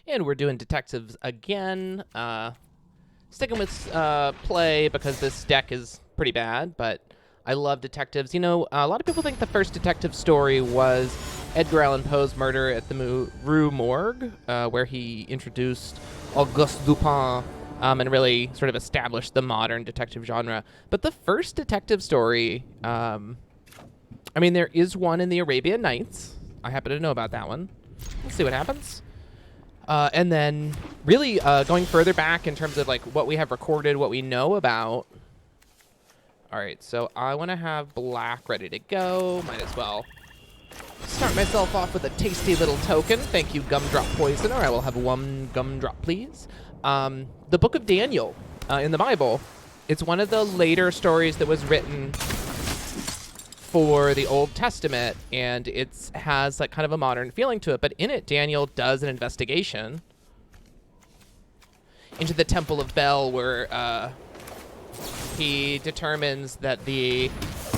And we're doing detectives again. Sticking with play because this deck is pretty bad, but I love detectives. You know, a lot of people think the first detective story was Edgar Allan Poe's murder at the Rue Morgue, where he introduced Auguste Dupin and really sort of established the modern detective genre. But the first detective story, I mean, there is one in the Arabian Nights. I happen to know about that one. Let's see what happens. And then really going further back in terms of like what we have recorded, what we know about. All right, so I want to have black ready to go. Might as well start myself off with a tasty little token. Thank you, Gumdrop Poisoner. I will have one gumdrop, please. The Book of Daniel in the Bible. It's one of the later stories that was written for the Old Testament, and it has like kind of a modern feeling to it. But in it, Daniel does an investigation into the Temple of Bel, where he determines that the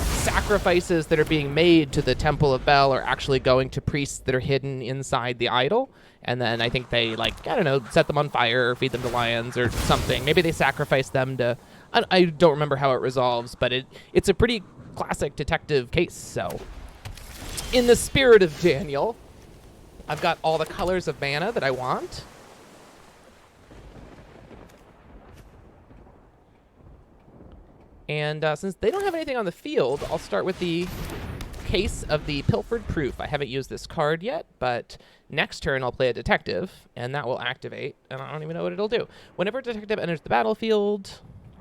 sacrifices that are being made to the Temple of Bel are actually going to priests that are hidden inside the idol. And then I think they, like, I don't know, set them on fire or feed them to lions or something. Maybe they sacrifice them to... I don't remember how it resolves, but it's a pretty classic detective case. So in the spirit of Daniel, I've got all the colors of mana that I want. And since they don't have anything on the field, I'll start with the case of the Pilfered Proof. I haven't used this card yet, but next turn I'll play a detective, and that will activate, and I don't even know what it'll do. Whenever a detective enters the battlefield,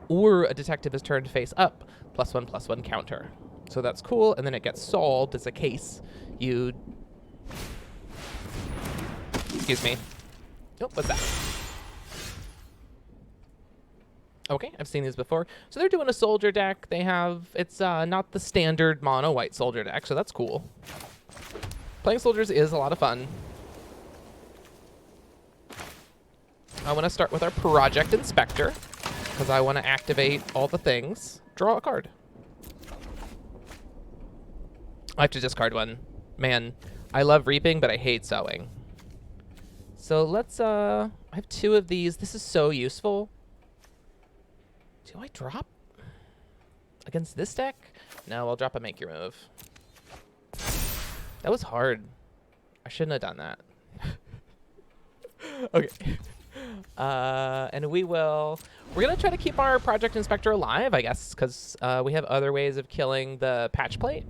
or a detective is turned face up, +1/+1 counter. So that's cool, and then it gets solved as a case. You... Excuse me. Oh, what's that? Okay, I've seen these before. So they're doing a soldier deck. They have, it's not the standard mono white soldier deck, so that's cool. Playing soldiers is a lot of fun. I want to start with our Project Inspector, because I want to activate all the things. Draw a card. I have to discard one. Man, I love reaping, but I hate sowing. So let's, I have 2 of these. This is so useful. Do I drop against this deck? No, I'll drop a Make Your Move. That was hard. I shouldn't have done that. Okay. And we're going to try to keep our Project Inspector alive, I guess, because we have other ways of killing the patch plate.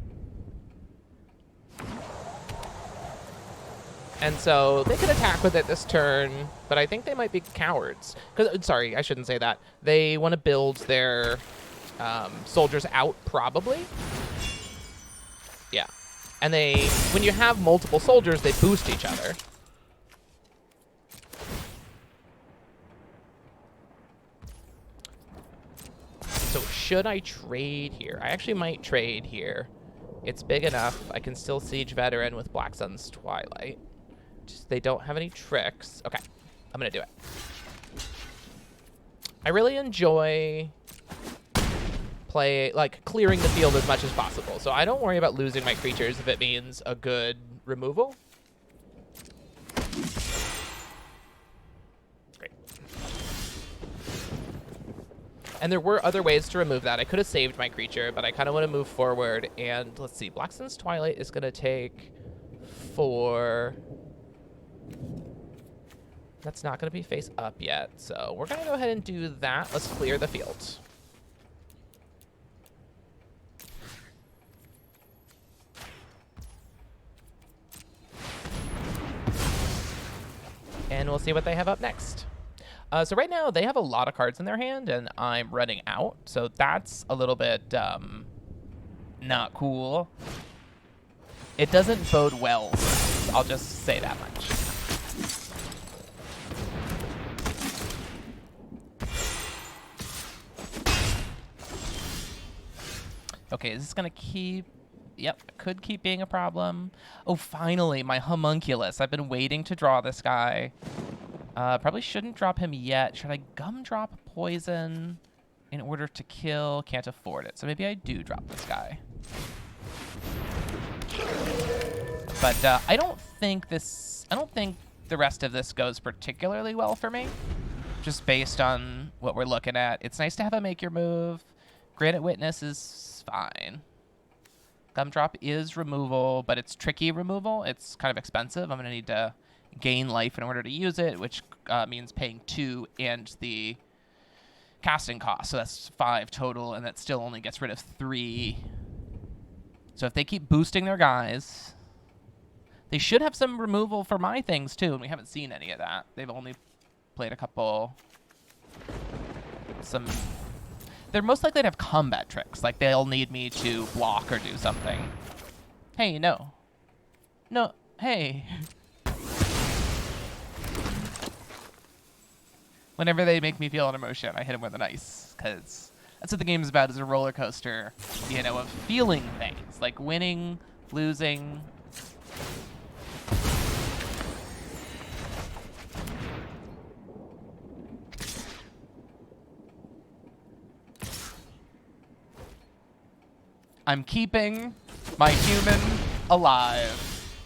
And so they could attack with it this turn, but I think they might be cowards. Sorry, I shouldn't say that. They want to build their soldiers out, probably. Yeah. And when you have multiple soldiers, they boost each other. So should I trade here? I actually might trade here. It's big enough. I can still Siege Veteran with Black Sun's Twilight. Just, they don't have any tricks. Okay, I'm gonna do it. I really enjoy clearing the field as much as possible. So I don't worry about losing my creatures if it means a good removal. Great. And there were other ways to remove that. I could have saved my creature, but I kind of want to move forward. And let's see, Black Sun's Twilight is gonna take 4. That's not going to be face up yet, so we're going to go ahead and do that. Let's clear the field. And we'll see what they have up next. So right now, they have a lot of cards in their hand, and I'm running out, so that's a little bit not cool. It doesn't bode well, I'll just say that much. Okay, is this going to keep... Yep, could keep being a problem. Oh, finally, my homunculus. I've been waiting to draw this guy. Probably shouldn't drop him yet. Should I gumdrop poison in order to kill? Can't afford it. So maybe I do drop this guy. But I don't think the rest of this goes particularly well for me, just based on what we're looking at. It's nice to have a make your move. Granite Witness is fine. Gumdrop is removal, but it's tricky removal. It's kind of expensive. I'm going to need to gain life in order to use it, which means paying 2 and the casting cost. So that's 5 total, and that still only gets rid of 3. So if they keep boosting their guys, they should have some removal for my things too, and we haven't seen any of that. They've only played a couple. They're most likely to have combat tricks. Like, they'll need me to block or do something. Hey, no. No, hey. Whenever they make me feel an emotion, I hit them with an ice, because that's what the game is about, is a roller coaster, you know, of feeling things, like winning, losing. I'm keeping my human alive.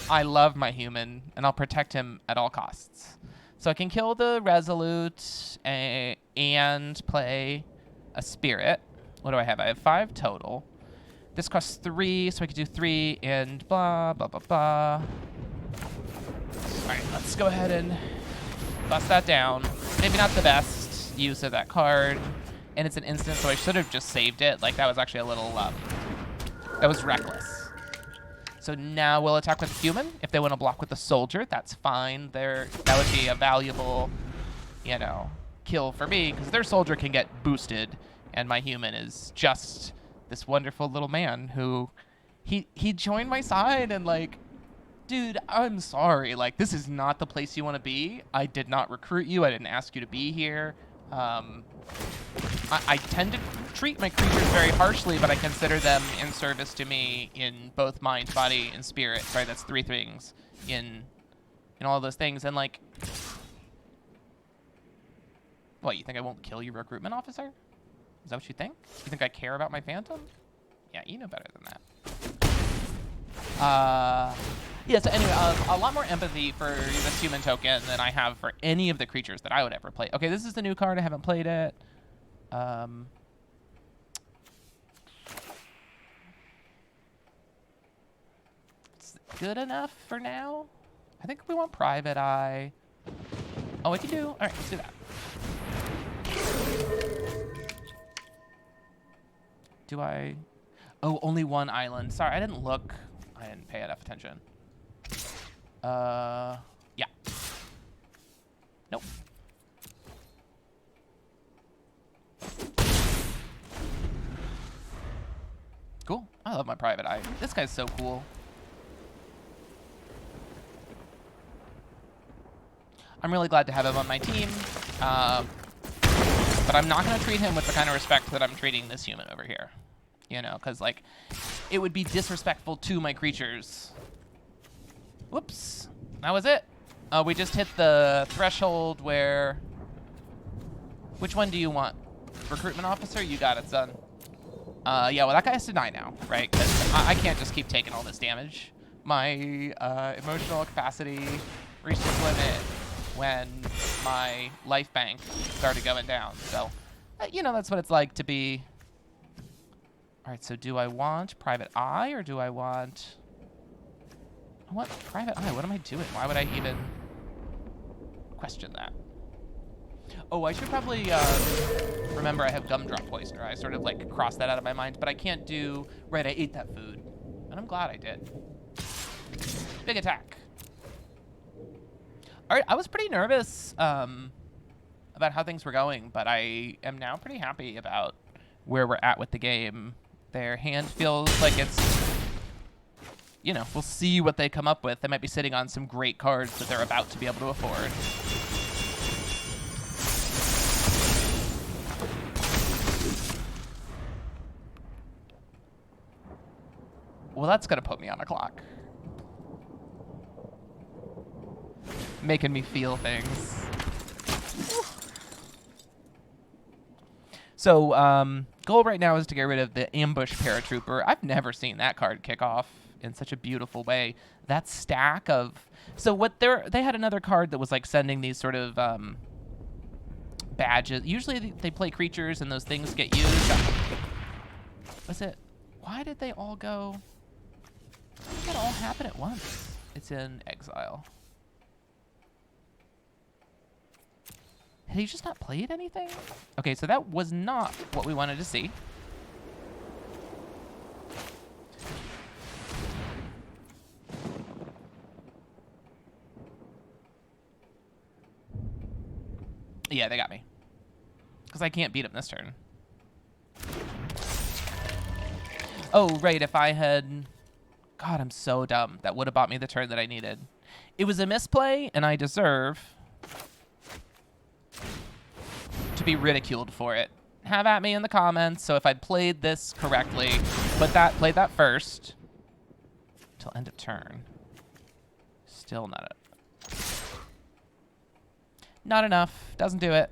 I love my human, and I'll protect him at all costs. So I can kill the Resolute and play a Spirit. What do I have? I have 5 total. This costs 3, so I could do 3 and blah, blah, blah, blah. All right, let's go ahead and bust that down. Maybe not the best use of that card. And it's an instant, so I should have just saved it. Like, that was actually a little, that was reckless. So now we'll attack with human. If they want to block with the soldier, that's fine. That would be a valuable, you know, kill for me, because their soldier can get boosted, and my human is just this wonderful little man who, he joined my side, and like, dude, I'm sorry. Like, this is not the place you want to be. I did not recruit you. I didn't ask you to be here. I tend to treat my creatures very harshly, but I consider them in service to me in both mind, body, and spirit. Sorry, that's 3 things in all those things. And like, what, you think I won't kill your recruitment officer? Is that what you think? You think I care about my phantom? Yeah, you know better than that. Yeah, so anyway, a lot more empathy for this human token than I have for any of the creatures that I would ever play. Okay, this is the new card. I haven't played it. It's good enough for now. I think we want Private Eye. Oh, we can do. All right, let's do that. Do I? Oh, only 1 island. Sorry, I didn't look. I didn't pay enough attention. Yeah. Nope. Cool. I love my Private Eye. This guy's so cool. I'm really glad to have him on my team. But I'm not going to treat him with the kind of respect that I'm treating this human over here. You know, because, like, it would be disrespectful to my creatures. Whoops. That was it. We just hit the threshold where... Which one do you want? Recruitment officer? You got it, son. Yeah, well, that guy has to die now, right? Because I can't just keep taking all this damage. My emotional capacity reached its limit when my life bank started going down. So, you know, that's what it's like to be... All right, so do I want Private Eye or do I want... What? Private Eye? What am I doing? Why would I even question that? Oh, I should probably remember I have Gumdrop Poisoner. I sort of like crossed that out of my mind, but I can't do... Right, I ate that food, and I'm glad I did. Big attack. All right, I was pretty nervous about how things were going, but I am now pretty happy about where we're at with the game. Their hand feels like it's... You know, we'll see what they come up with. They might be sitting on some great cards that they're about to be able to afford. Well, that's going to put me on a clock. Making me feel things. So, goal right now is to get rid of the Ambush Paratrooper. I've never seen that card kick off in such a beautiful way. That stack of so what they had another card that was like sending these sort of badges. Usually they play creatures and those things get used. Was it? Why did they all go? Why did that all happen at once? It's in exile. Had he just not played anything? Okay, so that was not what we wanted to see. Yeah, they got me. Because I can't beat him this turn. Oh, right, if I had... God, I'm so dumb. That would have bought me the turn that I needed. It was a misplay, and I deserve to be ridiculed for it. Have at me in the comments. So if I'd played this correctly, played that first till end of turn. Still not enough. Doesn't do it.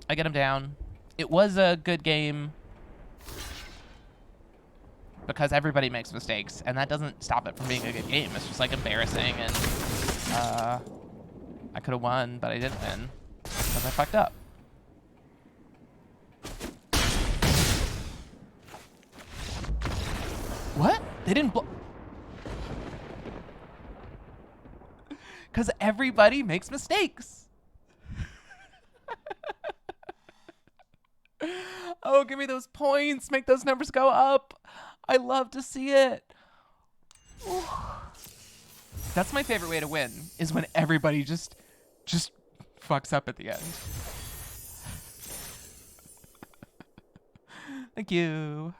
I get him down. It was a good game because everybody makes mistakes, and that doesn't stop it from being a good game. It's just like embarrassing, and I could have won, but I didn't win because I fucked up. What? They didn't because everybody makes mistakes. Oh, give me those points. Make those numbers go up. I love to see it. Ooh. That's my favorite way to win, is when everybody just fucks up at the end. Thank you.